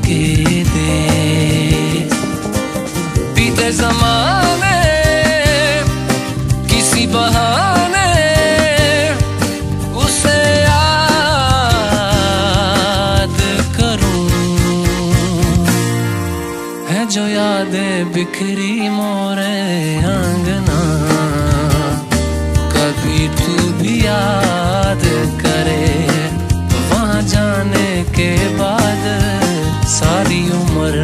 के देश। बीते ज़माने किसी बहाने उसे याद करूं, है जो यादें बिखरी मोरे आंगना, कभी तू भी याद करे वहाँ जाने के बाद सारी उम्र,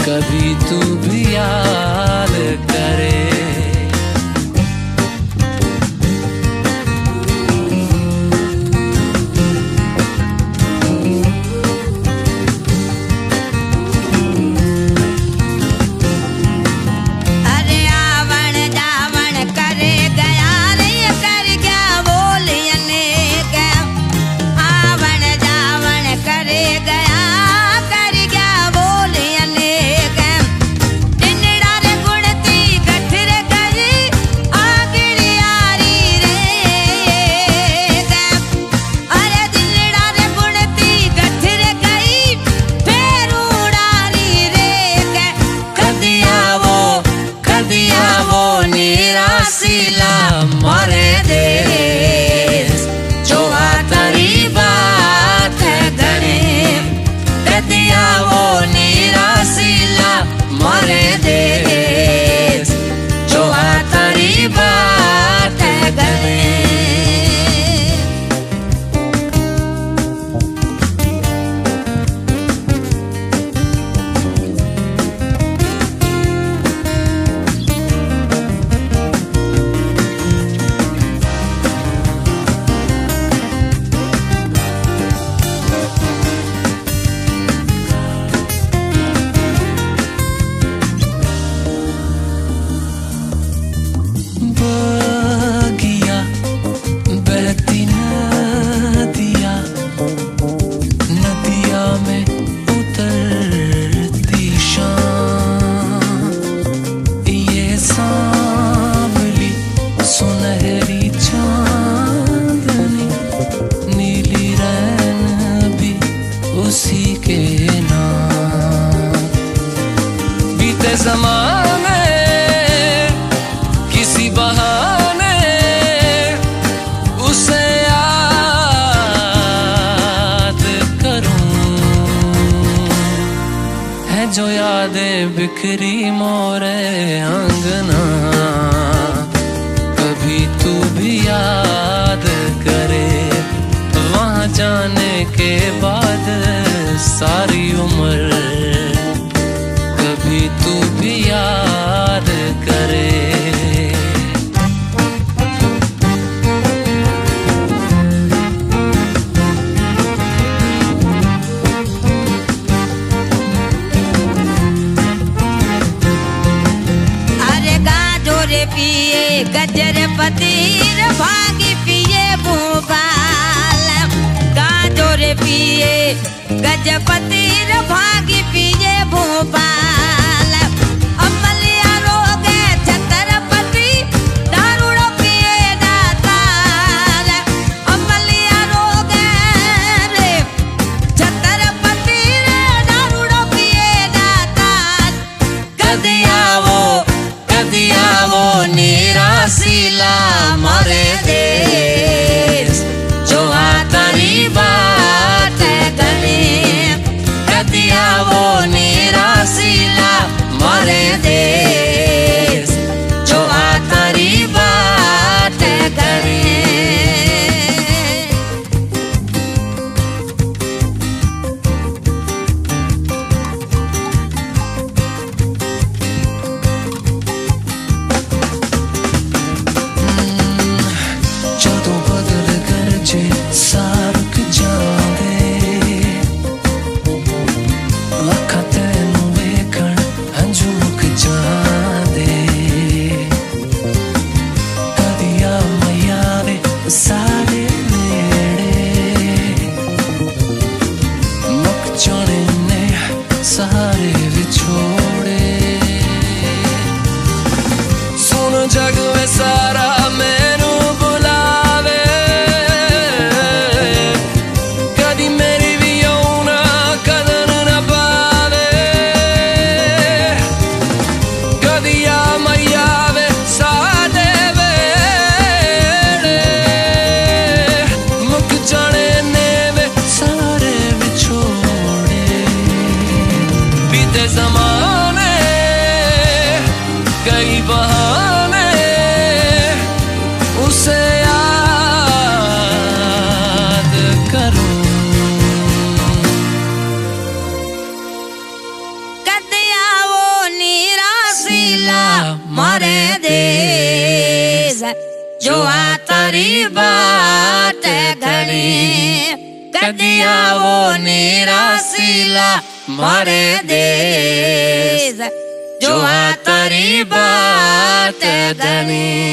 कभी तू भी याद करे। मारे देश जो तारी बात है गणे, कदिया वो निराशीला मारे देश जो तारी बात है गणे। उसी के नाम बीते ज़माने किसी बहाने उसे याद करूं, है जो यादें बिखरी मोरे आंगना, कभी तू भी याद करे वहाँ जाने के बाद सारी उम्र, कभी तू भी याद करे। अरे गाजोरे पिए गजर पतीर भागी पिए भूपाल, गाजोरे पिए गजपतिर भागी पिए भोपाल, अमलिया रोगे छत्रपति दारूड़ो पिए दाताल, अमलिया रोगे रे छत्रपति दारूड़ो पिए दाताल। कदिया वो निराशीला मारे देश जो तारी बात है गणे, कदिया वो निराशीला जो आ तारी बात घणी कदी आवो निरासीला मारे देश जो आ तारी बात घणी।